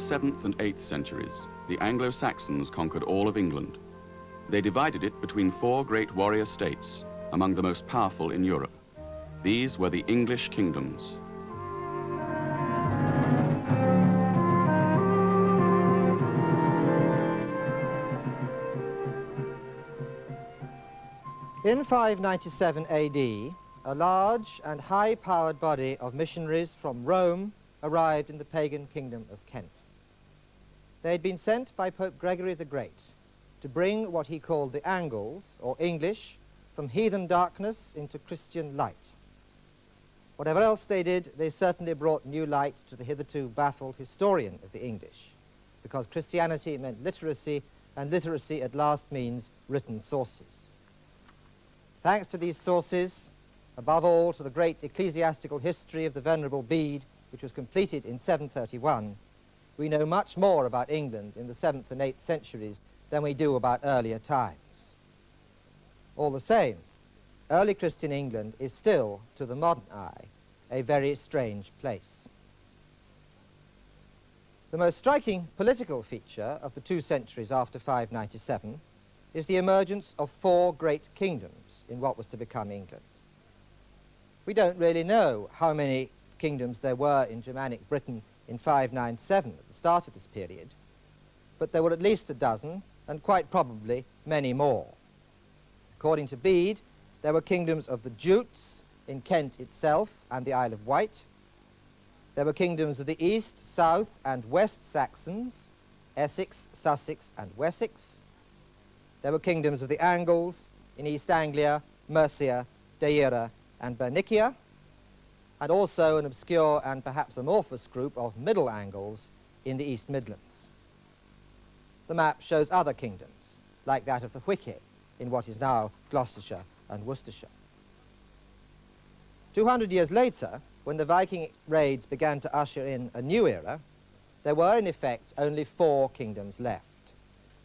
7th and 8th centuries, the Anglo-Saxons conquered all of England. They divided it between 4 great warrior states, among the most powerful in Europe. These were the English kingdoms. In 597 AD, a large and high-powered body of missionaries from Rome arrived in the pagan kingdom of Kent. They had been sent by Pope Gregory the Great to bring what he called the Angles, or English, from heathen darkness into Christian light. Whatever else they did, they certainly brought new light to the hitherto baffled historian of the English, because Christianity meant literacy, and literacy at last means written sources. Thanks to these sources, above all to the great ecclesiastical history of the Venerable Bede, which was completed in 731, we know much more about England in the 7th and 8th centuries than we do about earlier times. All the same, early Christian England is still, to the modern eye, a very strange place. The most striking political feature of the 2 centuries after 597 is the emergence of 4 great kingdoms in what was to become England. We don't really know how many kingdoms there were in Germanic Britain in 597 at the start of this period, but there were at least a dozen, and quite probably many more. According to Bede, there were kingdoms of the Jutes in Kent itself and the Isle of Wight. There were kingdoms of the East, South, and West Saxons, Essex, Sussex, and Wessex. There were kingdoms of the Angles in East Anglia, Mercia, Deira, and Bernicia, and also an obscure and perhaps amorphous group of Middle Angles in the East Midlands. The map shows other kingdoms, like that of the Hwicce in what is now Gloucestershire and Worcestershire. 200 years later, when the Viking raids began to usher in a new era, there were in effect only 4 kingdoms left.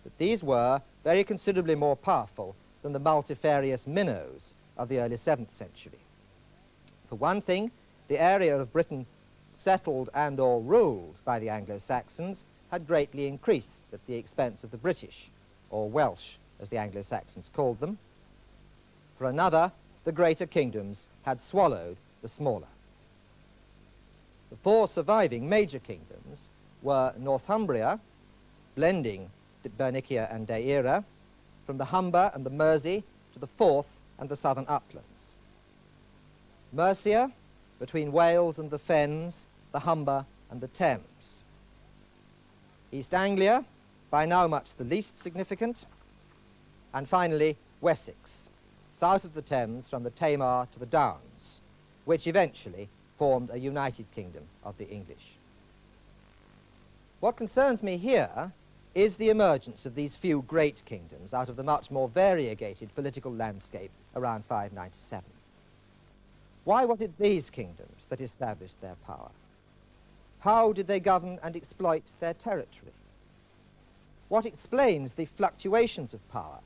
But these were very considerably more powerful than the multifarious minnows of the early 7th century. For one thing, the area of Britain settled and or ruled by the Anglo-Saxons had greatly increased at the expense of the British, or Welsh, as the Anglo-Saxons called them. For another, the greater kingdoms had swallowed the smaller. The 4 surviving major kingdoms were Northumbria, blending Bernicia and Deira, from the Humber and the Mersey to the Forth and the southern uplands. Mercia, between Wales and the Fens, the Humber and the Thames. East Anglia, by now much the least significant. And finally, Wessex, south of the Thames from the Tamar to the Downs, which eventually formed a united kingdom of the English. What concerns me here is the emergence of these few great kingdoms out of the much more variegated political landscape around 597. Why was it these kingdoms that established their power? How did they govern and exploit their territory? What explains the fluctuations of power,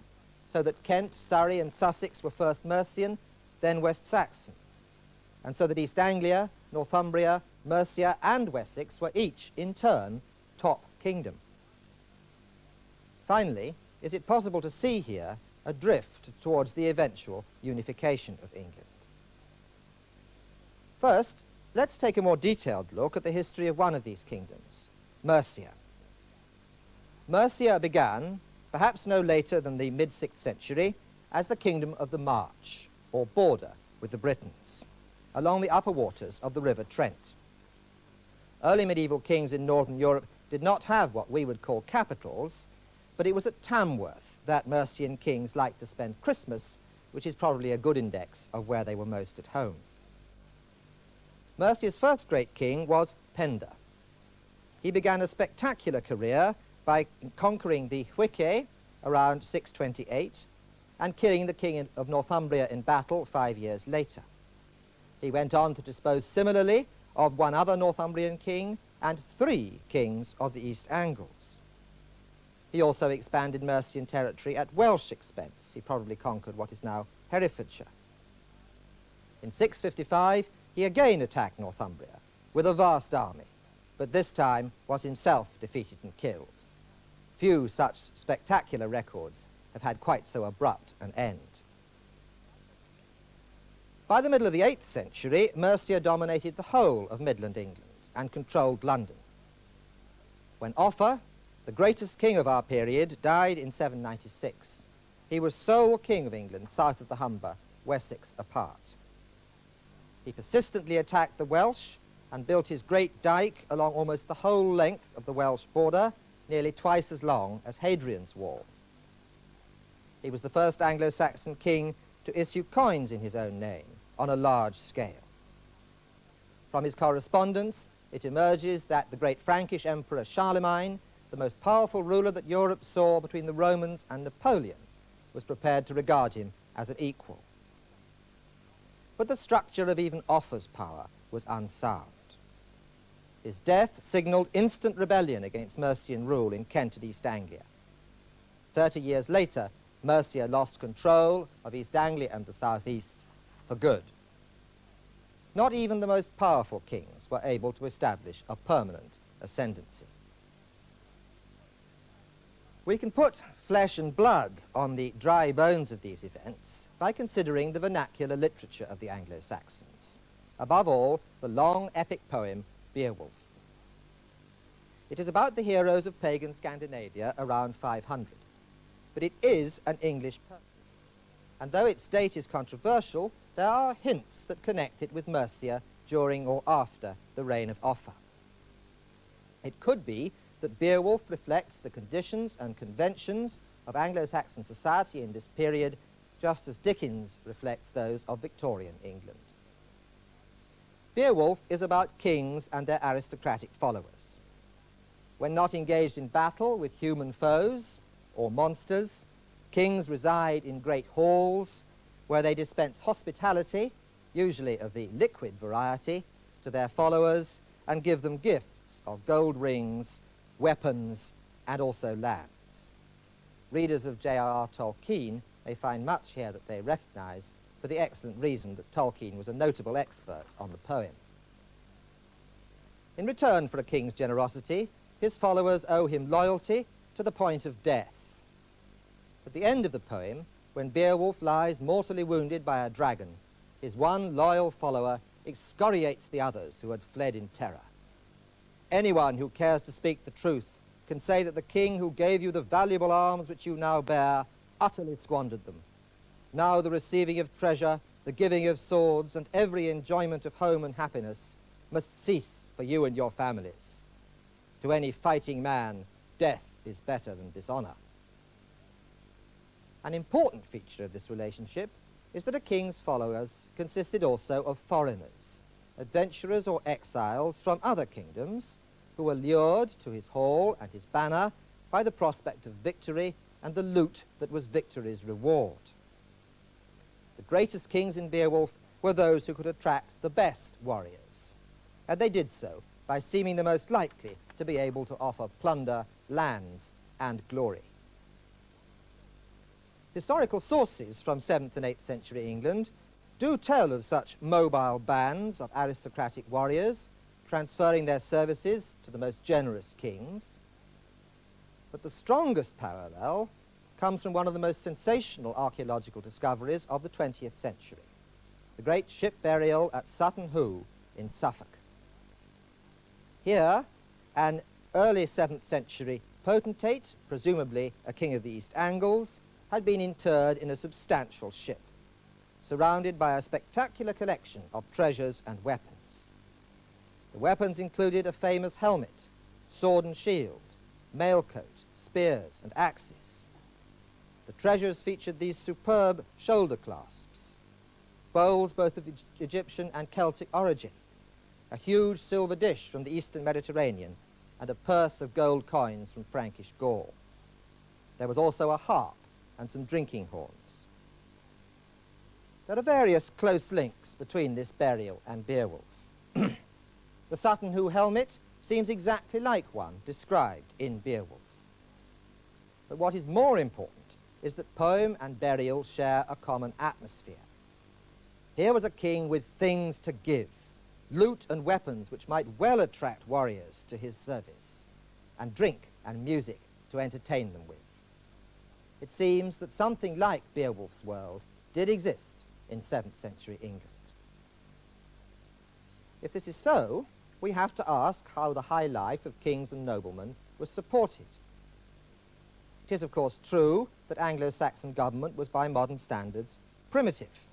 so that Kent, Surrey, and Sussex were first Mercian, then West Saxon, and so that East Anglia, Northumbria, Mercia, and Wessex were each, in turn, top kingdom? Finally, is it possible to see here a drift towards the eventual unification of England? First, let's take a more detailed look at the history of one of these kingdoms, Mercia. Mercia began, perhaps no later than the mid-6th century, as the kingdom of the March, or border with the Britons, along the upper waters of the River Trent. Early medieval kings in northern Europe did not have what we would call capitals, but it was at Tamworth that Mercian kings liked to spend Christmas, which is probably a good index of where they were most at home. Mercia's first great king was Penda. He began a spectacular career by conquering the Hwicce around 628 and killing the king of Northumbria in battle 5 years later. He went on to dispose similarly of one other Northumbrian king and 3 kings of the East Angles. He also expanded Mercian territory at Welsh expense. He probably conquered what is now Herefordshire. In 655, he again attacked Northumbria with a vast army, but but this time was himself defeated and killed. Few such spectacular records have had quite so abrupt an end. By the middle of the 8th century, Mercia dominated the whole of Midland England and controlled London. When Offa, the greatest king of our period, died in 796, he was sole king of England south of the Humber, Wessex apart. He persistently attacked the Welsh and built his great dyke along almost the whole length of the Welsh border, nearly twice as long as Hadrian's Wall. He was the first Anglo-Saxon king to issue coins in his own name on a large scale. From his correspondence, it emerges that the great Frankish Emperor Charlemagne, the most powerful ruler that Europe saw between the Romans and Napoleon, was prepared to regard him as an equal. But the structure of even Offa's power was unsound. His death signalled instant rebellion against Mercian rule in Kent and East Anglia. 30 years later, Mercia lost control of East Anglia and the southeast for good. Not even the most powerful kings were able to establish a permanent ascendancy. We can put flesh and blood on the dry bones of these events by considering the vernacular literature of the Anglo-Saxons, above all, the long epic poem Beowulf. It is about the heroes of pagan Scandinavia around 500, but it is an English poem, and though its date is controversial, there are hints that connect it with Mercia during or after the reign of Offa. It could be that Beowulf reflects the conditions and conventions of Anglo-Saxon society in this period, just as Dickens reflects those of Victorian England. Beowulf is about kings and their aristocratic followers. When not engaged in battle with human foes or monsters, kings reside in great halls where they dispense hospitality, usually of the liquid variety, to their followers and give them gifts of gold rings, weapons, and also lands. Readers of J.R.R. Tolkien may find much here that they recognize, for the excellent reason that Tolkien was a notable expert on the poem. In return for a king's generosity, his followers owe him loyalty to the point of death. At the end of the poem, when Beowulf lies mortally wounded by a dragon, his one loyal follower excoriates the others who had fled in terror. Anyone who cares to speak the truth can say that the king who gave you the valuable arms which you now bear utterly squandered them. Now the receiving of treasure, the giving of swords, and every enjoyment of home and happiness must cease for you and your families. To any fighting man, death is better than dishonor. An important feature of this relationship is that a king's followers consisted also of foreigners, adventurers or exiles from other kingdoms who were lured to his hall and his banner by the prospect of victory and the loot that was victory's reward. The greatest kings in Beowulf were those who could attract the best warriors, and they did so by seeming the most likely to be able to offer plunder, lands, and glory. Historical sources from 7th and 8th century England do tell of such mobile bands of aristocratic warriors transferring their services to the most generous kings. But the strongest parallel comes from one of the most sensational archaeological discoveries of the 20th century, the great ship burial at Sutton Hoo in Suffolk. Here, an early 7th century potentate, presumably a king of the East Angles, had been interred in a substantial ship, surrounded by a spectacular collection of treasures and weapons. The weapons included a famous helmet, sword and shield, mailcoat, spears, and axes. The treasures featured these superb shoulder clasps, bowls both of Egyptian and Celtic origin, a huge silver dish from the eastern Mediterranean, and a purse of gold coins from Frankish Gaul. There was also a harp and some drinking horns. There are various close links between this burial and Beowulf. The Sutton Hoo helmet seems exactly like one described in Beowulf. But what is more important is that poem and burial share a common atmosphere. Here was a king with things to give, loot and weapons which might well attract warriors to his service, and drink and music to entertain them with. It seems that something like Beowulf's world did exist in 7th century England. If this is so, we have to ask how the high life of kings and noblemen was supported. It is, of course, true that Anglo-Saxon government was, by modern standards, primitive.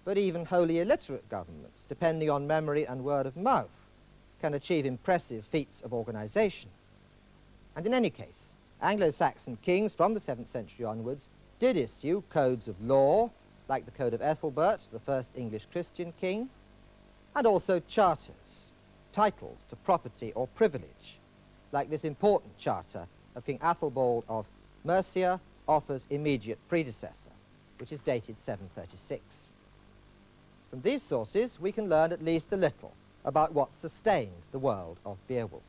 But even wholly illiterate governments, depending on memory and word of mouth, can achieve impressive feats of organization. And in any case, Anglo-Saxon kings from the 7th century onwards did issue codes of law, like the Code of Ethelbert, the first English Christian king, and also charters, titles to property or privilege, like this important charter of King Athelbald of Mercia, Offa's immediate predecessor, which is dated 736. From these sources, we can learn at least a little about what sustained the world of Beowulf.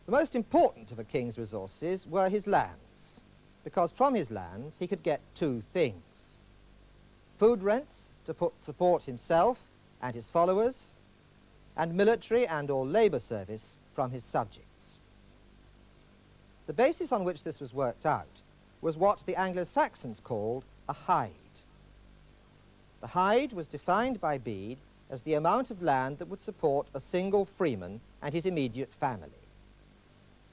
The most important of a king's resources were his lands, because from his lands he could get two things: food rents to support himself and his followers, and military and or labor service from his subjects. The basis on which this was worked out was what the Anglo-Saxons called a hide. The hide was defined by Bede as the amount of land that would support a single freeman and his immediate family.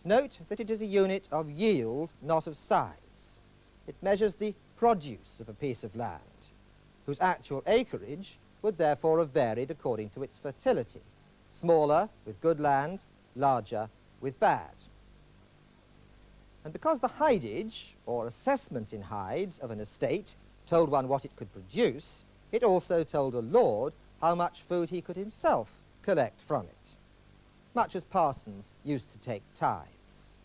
Note that it is a unit of yield, not of size. It measures the produce of a piece of land, whose actual acreage would therefore have varied according to its fertility, smaller with good land, larger with bad. And because the hidage, or assessment in hides, of an estate told one what it could produce, it also told a lord how much food he could himself collect from it, much as parsons used to take tithes.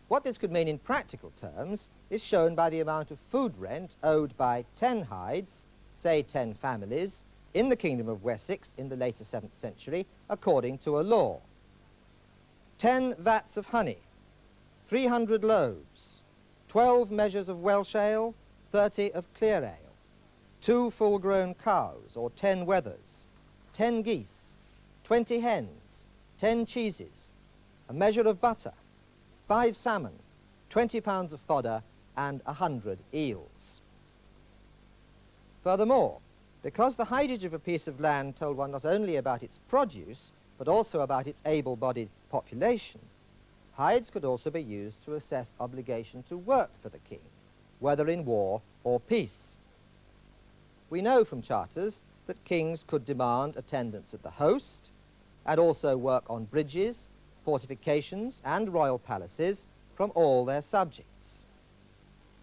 What this could mean in practical terms is shown by the amount of food rent owed by 10 hides, say 10 families, in the Kingdom of Wessex in the later 7th century, according to a law. 10 vats of honey, 300 loaves, 12 measures of Welsh ale, 30 of clear ale, 2 full-grown cows, or 10 wethers, 10 geese, 20 hens, 10 cheeses, a measure of butter, 5 salmon, 20 pounds of fodder, and 100 eels. Furthermore, because the hidage of a piece of land told one not only about its produce, but also about its able-bodied population, hides could also be used to assess obligation to work for the king, whether in war or peace. We know from charters that kings could demand attendance at the host, and also work on bridges, fortifications, and royal palaces from all their subjects.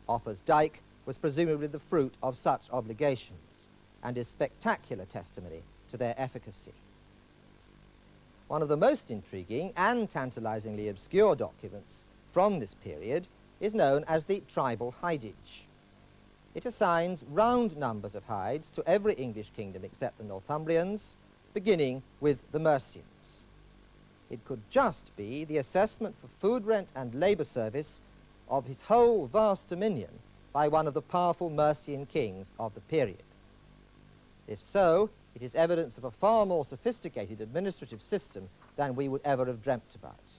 Offa's dyke was presumably the fruit of such obligations, and is spectacular testimony to their efficacy. One of the most intriguing and tantalizingly obscure documents from this period is known as the tribal hidage. It assigns round numbers of hides to every English kingdom except the Northumbrians, beginning with the Mercians. It could just be the assessment for food rent and labor service of his whole vast dominion by one of the powerful Mercian kings of the period. If so, it is evidence of a far more sophisticated administrative system than we would ever have dreamt about.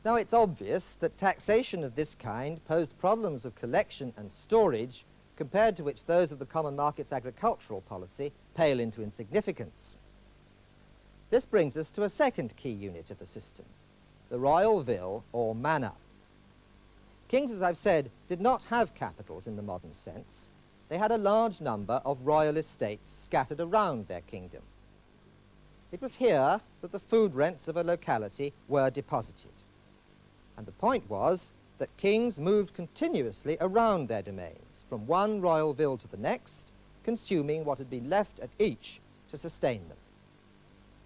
Now, it's obvious that taxation of this kind posed problems of collection and storage, compared to which those of the common market's agricultural policy pale into insignificance. This brings us to a second key unit of the system, the royal vill or manor. Kings, as I've said, did not have capitals in the modern sense. They had a large number of royal estates scattered around their kingdom. It was here that the food rents of a locality were deposited. And the point was that kings moved continuously around their domains, from one royal vill to the next, consuming what had been left at each to sustain them.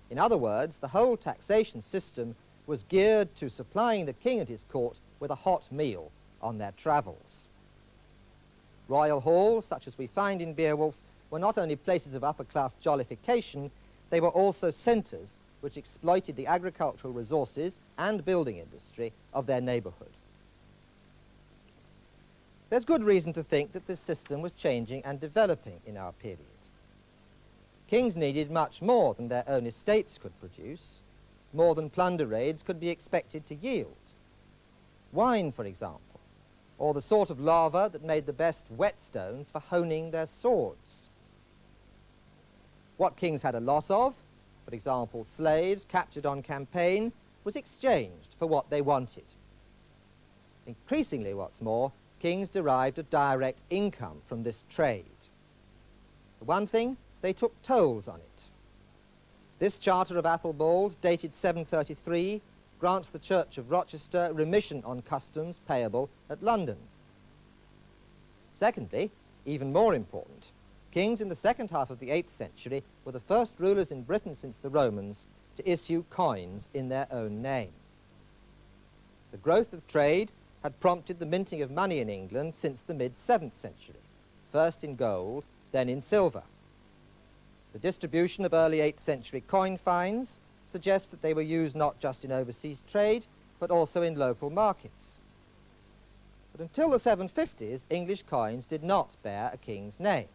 In other words, the whole taxation system was geared to supplying the king and his court with a hot meal on their travels. Royal halls, such as we find in Beowulf, were not only places of upper-class jollification, they were also centres which exploited the agricultural resources and building industry of their neighbourhood. There's good reason to think that this system was changing and developing in our period. Kings needed much more than their own estates could produce, more than plunder raids could be expected to yield. Wine, for example, or the sort of lava that made the best whetstones for honing their swords. What kings had a lot of, for example, slaves captured on campaign, was exchanged for what they wanted. Increasingly, what's more, kings derived a direct income from this trade. For one thing, they took tolls on it. This Charter of Athelbald, dated 733, grants the Church of Rochester remission on customs payable at London. Secondly, even more important, kings in the second half of the 8th century were the first rulers in Britain since the Romans to issue coins in their own name. The growth of trade had prompted the minting of money in England since the mid-7th century, first in gold, then in silver. The distribution of early 8th century coin fines suggests that they were used not just in overseas trade, but also in local markets. But until the 750s, English coins did not bear a king's name.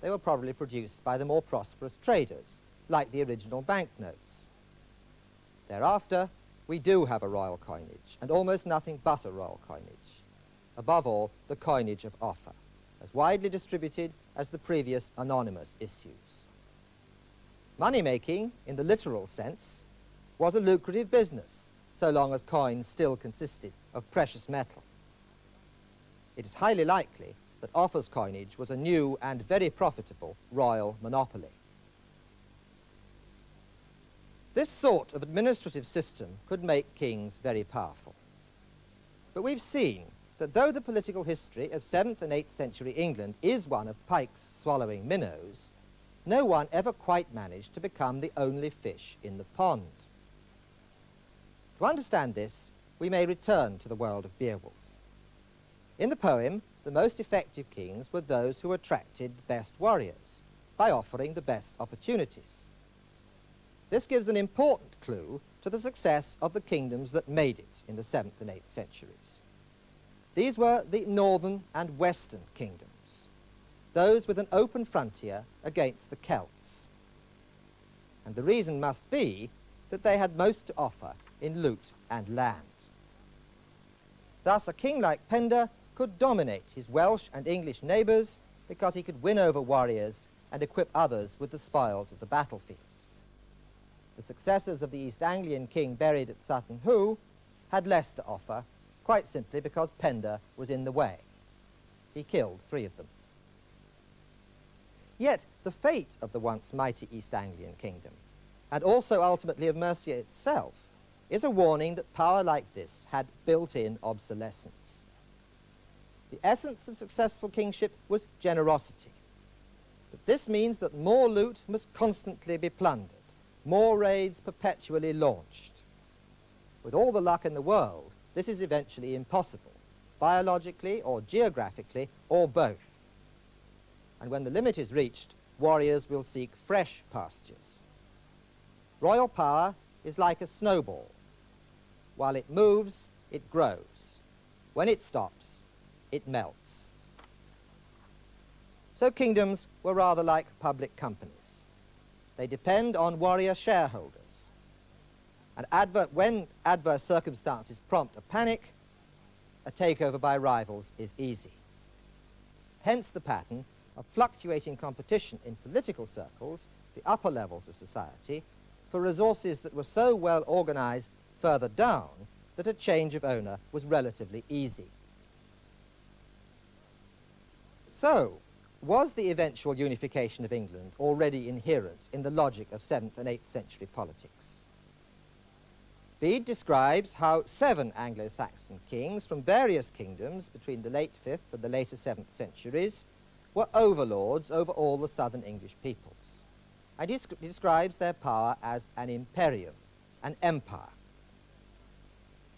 They were probably produced by the more prosperous traders, like the original banknotes. Thereafter, we do have a royal coinage, and almost nothing but a royal coinage. Above all, the coinage of offer, as widely distributed as the previous anonymous issues. Money-making, in the literal sense, was a lucrative business, so long as coins still consisted of precious metal. It is highly likely that offers coinage was a new and very profitable royal monopoly. This sort of administrative system could make kings very powerful. But we've seen that though the political history of 7th and 8th century England is one of pikes swallowing minnows, no one ever quite managed to become the only fish in the pond. To understand this, we may return to the world of Beowulf. In the poem, the most effective kings were those who attracted the best warriors by offering the best opportunities. This gives an important clue to the success of the kingdoms that made it in the 7th and 8th centuries. These were the northern and western kingdoms, those with an open frontier against the Celts. And the reason must be that they had most to offer in loot and land. Thus, a king like Penda could dominate his Welsh and English neighbours because he could win over warriors and equip others with the spoils of the battlefield. The successors of the East Anglian king buried at Sutton Hoo had less to offer, quite simply because Penda was in the way. He killed 3 of them. Yet the fate of the once mighty East Anglian kingdom, and also ultimately of Mercia itself, is a warning that power like this had built-in obsolescence. The essence of successful kingship was generosity. But this means that more loot must constantly be plundered, more raids perpetually launched. With all the luck in the world, this is eventually impossible, biologically or geographically, or both. And when the limit is reached, warriors will seek fresh pastures. Royal power is like a snowball. While it moves, it grows. When it stops, it melts. So kingdoms were rather like public companies. They depend on warrior shareholders. And when adverse circumstances prompt a panic, a takeover by rivals is easy. Hence the pattern of fluctuating competition in political circles, the upper levels of society, for resources that were so well organized further down that a change of owner was relatively easy. So, was the eventual unification of England already inherent in the logic of 7th and 8th century politics? Bede describes how 7 Anglo-Saxon kings from various kingdoms between the late 5th and the later 7th centuries were overlords over all the southern English peoples. And he describes their power as an imperium, an empire.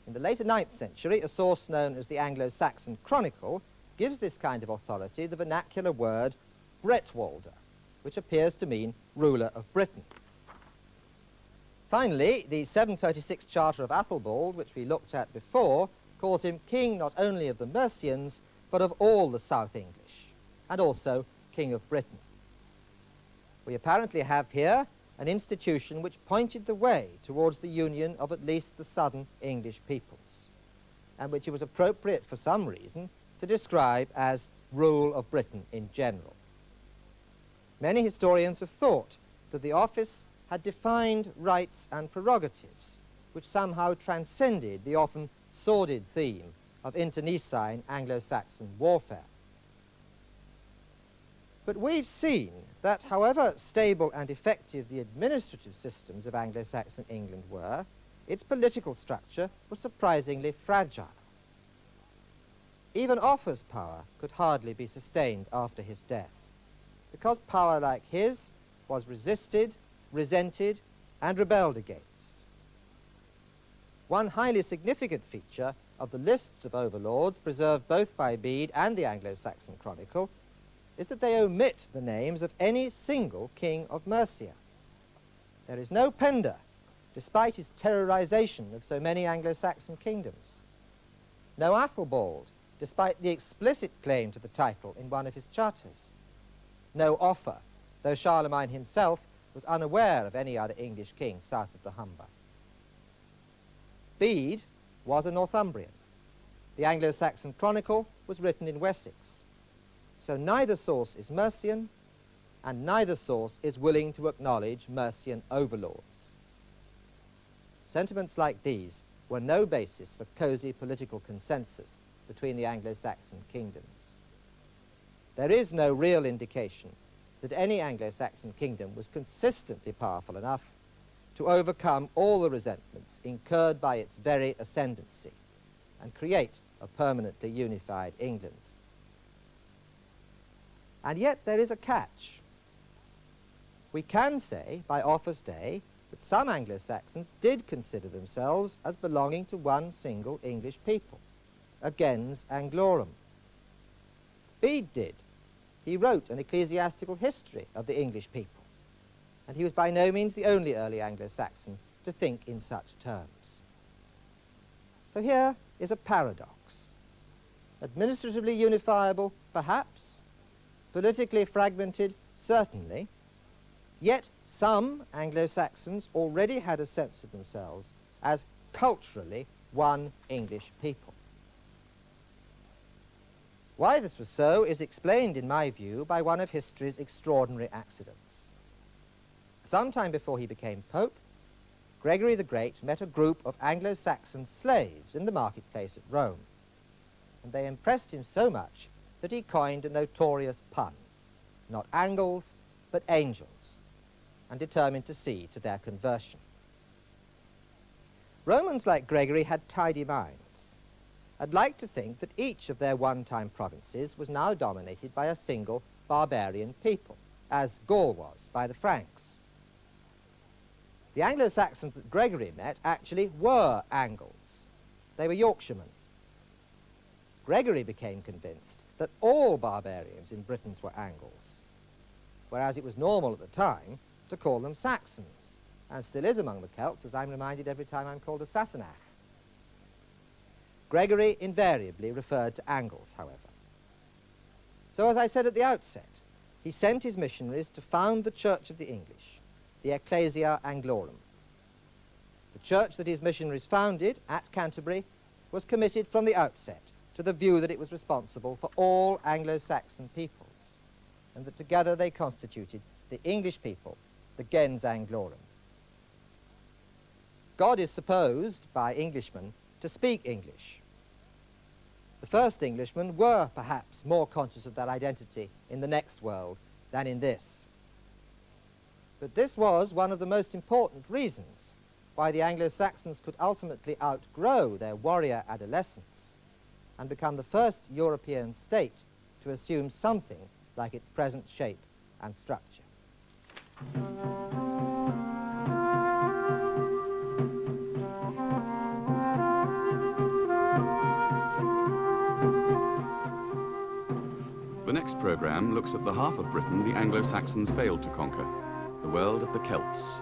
In the later 9th century, a source known as the Anglo-Saxon Chronicle gives this kind of authority the vernacular word Bretwalder, which appears to mean ruler of Britain. Finally, the 736 Charter of Athelbald, which we looked at before, calls him king not only of the Mercians, but of all the South English, and also King of Britain. We apparently have here an institution which pointed the way towards the union of at least the southern English peoples, and which it was appropriate for some reason to describe as rule of Britain in general. Many historians have thought that the office had defined rights and prerogatives which somehow transcended the often sordid theme of internecine Anglo-Saxon warfare. But we've seen that however stable and effective the administrative systems of Anglo-Saxon England were, its political structure was surprisingly fragile. Even Offa's power could hardly be sustained after his death, because power like his was resisted, resented, and rebelled against. One highly significant feature of the lists of overlords preserved both by Bede and the Anglo-Saxon Chronicle is that they omit the names of any single king of Mercia. There is no Penda, despite his terrorization of so many Anglo-Saxon kingdoms. No Athelbald, despite the explicit claim to the title in one of his charters. No Offa, though Charlemagne himself was unaware of any other English king south of the Humber. Bede was a Northumbrian. The Anglo-Saxon Chronicle was written in Wessex. So neither source is Mercian, and neither source is willing to acknowledge Mercian overlords. Sentiments like these were no basis for cosy political consensus between the Anglo-Saxon kingdoms. There is no real indication that any Anglo-Saxon kingdom was consistently powerful enough to overcome all the resentments incurred by its very ascendancy and create a permanently unified England. And yet there is a catch. We can say, by Offa's day, that some Anglo-Saxons did consider themselves as belonging to one single English people, a gens Anglorum. Bede did. He wrote an ecclesiastical history of the English people, and he was by no means the only early Anglo-Saxon to think in such terms. So here is a paradox. Administratively unifiable, perhaps, politically fragmented, certainly, yet some Anglo-Saxons already had a sense of themselves as culturally one English people. Why this was so is explained, in my view, by one of history's extraordinary accidents. Some time before he became Pope, Gregory the Great met a group of Anglo-Saxon slaves in the marketplace at Rome, and they impressed him so much that he coined a notorious pun, not angles, but angels, and determined to see to their conversion. Romans like Gregory had tidy minds. I'd like to think that each of their one-time provinces was now dominated by a single barbarian people, as Gaul was by the Franks. The Anglo-Saxons that Gregory met actually were Angles. They were Yorkshiremen. Gregory became convinced that all barbarians in Britain were Angles, whereas it was normal at the time to call them Saxons, and still is among the Celts, as I'm reminded every time I'm called a Sassenach. Gregory invariably referred to Angles, however. So, as I said at the outset, he sent his missionaries to found the Church of the English, the Ecclesia Anglorum. The church that his missionaries founded at Canterbury was committed from the outset to the view that it was responsible for all Anglo-Saxon peoples, and that together they constituted the English people, the gens Anglorum. God is supposed by Englishmen to speak English. The first Englishmen were perhaps more conscious of their identity in the next world than in this. But this was one of the most important reasons why the Anglo-Saxons could ultimately outgrow their warrior adolescence and become the first European state to assume something like its present shape and structure. The next programme looks at the half of Britain the Anglo-Saxons failed to conquer, the world of the Celts.